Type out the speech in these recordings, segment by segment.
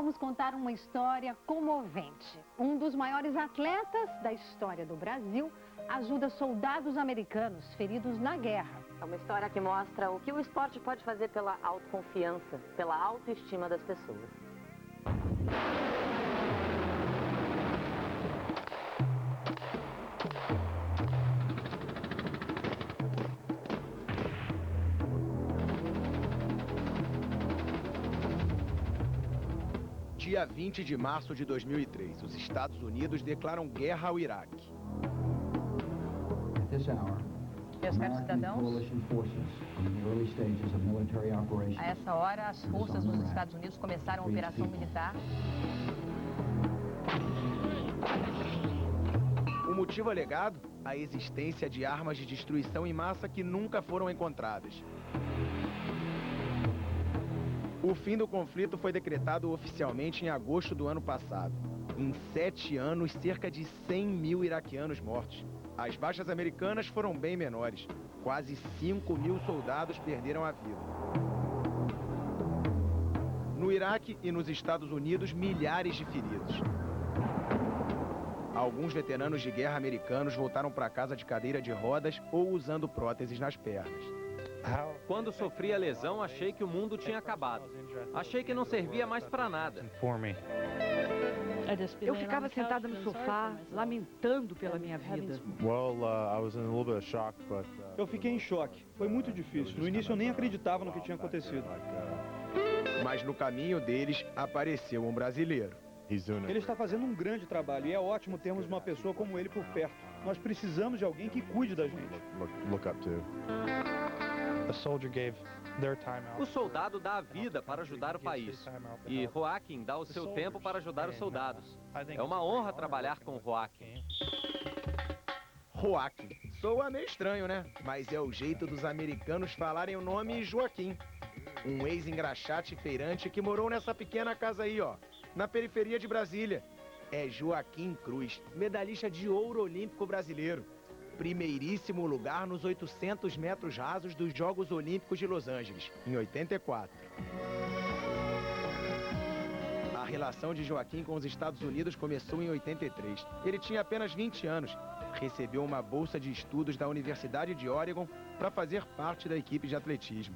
Vamos contar uma história comovente. Um dos maiores atletas da história do Brasil ajuda soldados americanos feridos na guerra. É uma história que mostra o que o esporte pode fazer pela autoconfiança, pela autoestima das pessoas. Dia 20 de março de 2003, os Estados Unidos declaram guerra ao Iraque. Meus caros cidadãos, a essa hora as forças dos Estados Unidos começaram a operação militar. O motivo alegado? A existência de armas de destruição em massa que nunca foram encontradas. O fim do conflito foi decretado oficialmente em agosto do ano passado. Em 7 anos, cerca de 100 mil iraquianos mortos. As baixas americanas foram bem menores. Quase 5 mil soldados perderam a vida. No Iraque e nos Estados Unidos, milhares de feridos. Alguns veteranos de guerra americanos voltaram para casa de cadeira de rodas ou usando próteses nas pernas. Quando sofri a lesão, achei que o mundo tinha acabado. Achei que não servia mais para nada. Eu ficava sentada no sofá, lamentando pela minha vida. Eu fiquei em choque. Foi muito difícil. No início eu nem acreditava no que tinha acontecido. Mas no caminho deles, apareceu um brasileiro. Ele está fazendo um grande trabalho e é ótimo termos uma pessoa como ele por perto. Nós precisamos de alguém que cuide da gente. O soldado dá a vida para ajudar o país. E Joaquim dá o seu tempo para ajudar os soldados. É uma honra trabalhar com Joaquim. Joaquim. Soa meio estranho, né? Mas é o jeito dos americanos falarem o nome Joaquim. Um ex-engraxate feirante que morou nessa pequena casa aí, ó. Na periferia de Brasília. É Joaquim Cruz, medalhista de ouro olímpico brasileiro. Primeiríssimo lugar nos 800 metros rasos dos Jogos Olímpicos de Los Angeles, em 84. A relação de Joaquim com os Estados Unidos começou em 83. Ele tinha apenas 20 anos. Recebeu uma bolsa de estudos da Universidade de Oregon para fazer parte da equipe de atletismo.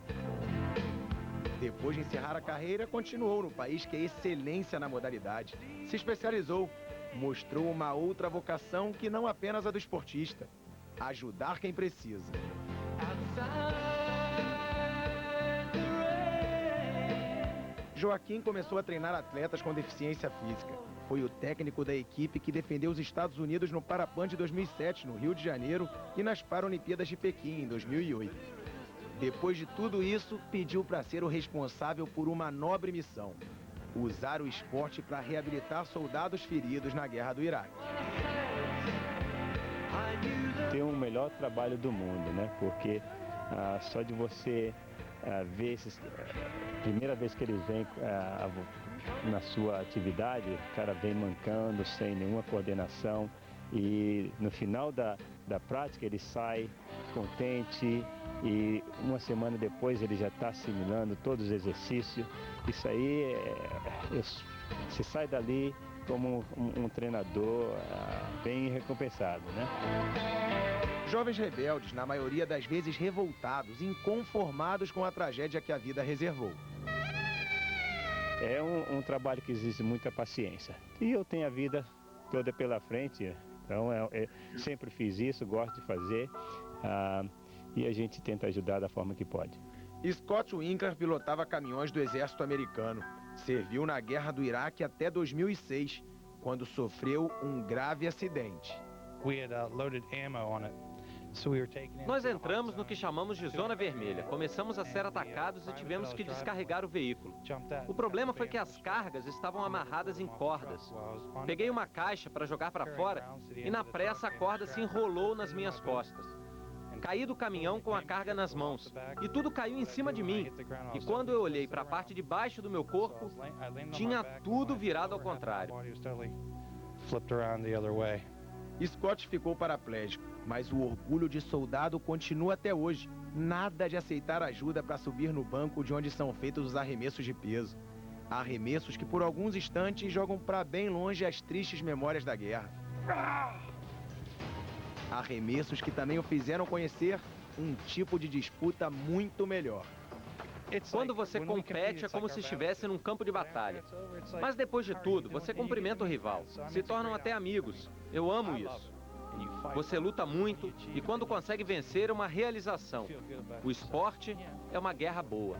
Depois de encerrar a carreira, continuou no país que é excelência na modalidade. Se especializou, mostrou uma outra vocação que não apenas a do esportista. Ajudar quem precisa. Joaquim começou a treinar atletas com deficiência física. Foi o técnico da equipe que defendeu os Estados Unidos no Parapan de 2007, no Rio de Janeiro, e nas Paralimpíadas de Pequim, em 2008. Depois de tudo isso, pediu para ser o responsável por uma nobre missão: usar o esporte para reabilitar soldados feridos na guerra do Iraque. Tem o melhor trabalho do mundo, né? Porque só de você ver primeira vez que eles vêm na sua atividade, o cara vem mancando, sem nenhuma coordenação, e no final da prática ele sai contente, e uma semana depois ele já está assimilando todos os exercícios. Isso aí, você sai dali como um treinador bem recompensado, né? Jovens rebeldes, na maioria das vezes revoltados, inconformados com a tragédia que a vida reservou. É um trabalho que exige muita paciência. E eu tenho a vida toda pela frente, então sempre fiz isso, gosto de fazer, e a gente tenta ajudar da forma que pode. Scott Winkler pilotava caminhões do exército americano. Serviu na guerra do Iraque até 2006, quando sofreu um grave acidente. Nós entramos no que chamamos de zona vermelha. Começamos a ser atacados e tivemos que descarregar o veículo. O problema foi que as cargas estavam amarradas em cordas. Peguei uma caixa para jogar para fora e na pressa a corda se enrolou nas minhas costas. Caí do caminhão com a carga nas mãos e tudo caiu em cima de mim. E quando eu olhei para a parte de baixo do meu corpo, tinha tudo virado ao contrário. Scott ficou paraplégico, mas o orgulho de soldado continua até hoje. Nada de aceitar ajuda para subir no banco de onde são feitos os arremessos de peso. Arremessos que por alguns instantes jogam para bem longe as tristes memórias da guerra. Arremessos que também o fizeram conhecer um tipo de disputa muito melhor. Quando você compete, é como se estivesse num campo de batalha. Mas depois de tudo, você cumprimenta o rival. Se tornam até amigos. Eu amo isso. Você luta muito e quando consegue vencer é uma realização. O esporte é uma guerra boa.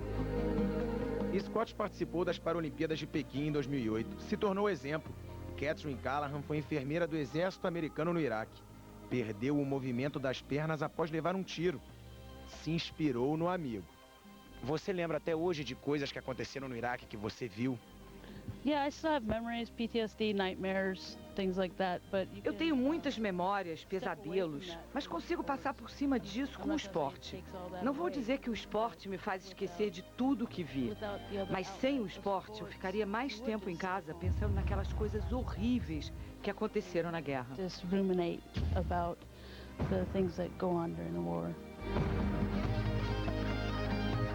Scott participou das Paralimpíadas de Pequim em 2008. Se tornou exemplo. Catherine Callahan foi enfermeira do exército americano no Iraque. Perdeu o movimento das pernas após levar um tiro. Se inspirou no amigo. Você lembra até hoje de coisas que aconteceram no Iraque que você viu? Eu tenho muitas memórias, pesadelos, mas consigo passar por cima disso com o esporte. Não vou dizer que o esporte me faz esquecer de tudo que vi, mas sem o esporte eu ficaria mais tempo em casa pensando naquelas coisas horríveis que aconteceram na guerra.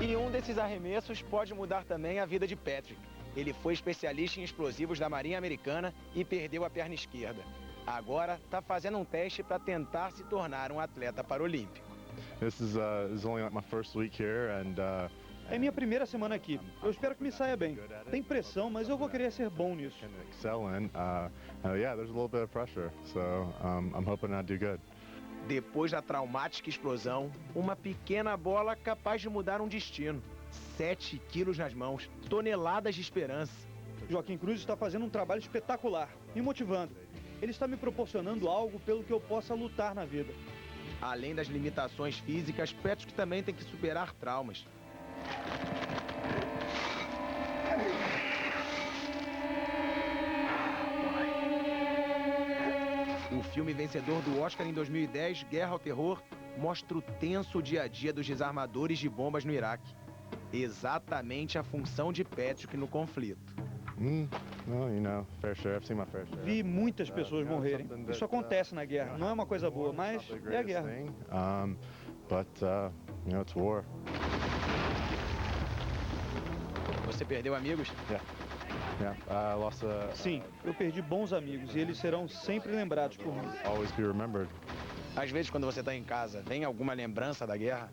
E um desses arremessos pode mudar também a vida de Patrick. Ele foi especialista em explosivos da Marinha Americana e perdeu a perna esquerda. Agora está fazendo um teste para tentar se tornar um atleta paralímpico. É minha primeira semana aqui. Eu espero que me saia bem. Tem pressão, mas eu vou querer ser bom nisso. Depois da traumática explosão, uma pequena bola capaz de mudar um destino. 7 quilos nas mãos, toneladas de esperança. Joaquim Cruz está fazendo um trabalho espetacular, me motivando. Ele está me proporcionando algo pelo que eu possa lutar na vida. Além das limitações físicas, Patrick também tem que superar traumas. O filme vencedor do Oscar em 2010, Guerra ao Terror, mostra o tenso dia a dia dos desarmadores de bombas no Iraque. Exatamente a função de Patrick no conflito. Vi muitas pessoas morrerem. Isso acontece na guerra. Não é uma coisa boa, mas é a guerra. Você perdeu amigos? Sim, eu perdi bons amigos e eles serão sempre lembrados por mim. Às vezes, quando você está em casa, vem alguma lembrança da guerra?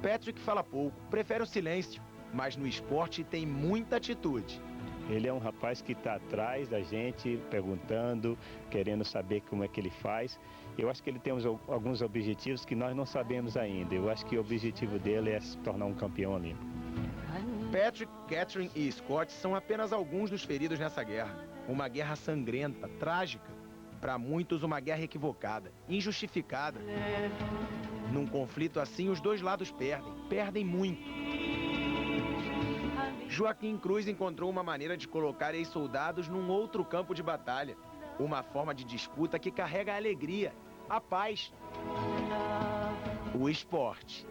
Patrick fala pouco, prefere o silêncio, mas no esporte tem muita atitude. Ele é um rapaz que está atrás da gente, perguntando, querendo saber como é que ele faz. Eu acho que ele tem alguns objetivos que nós não sabemos ainda. Eu acho que o objetivo dele é se tornar um campeão olímpico. Patrick, Catherine e Scott são apenas alguns dos feridos nessa guerra. Uma guerra sangrenta, trágica. Para muitos, uma guerra equivocada, injustificada. Num conflito assim, os dois lados perdem muito. Joaquim Cruz encontrou uma maneira de colocar ex-soldados num outro campo de batalha. Uma forma de disputa que carrega a alegria, a paz, o esporte.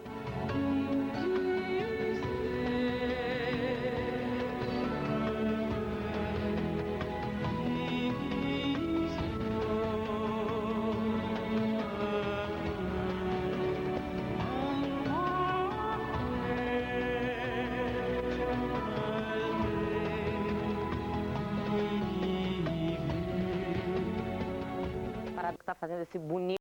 Está fazendo esse bonito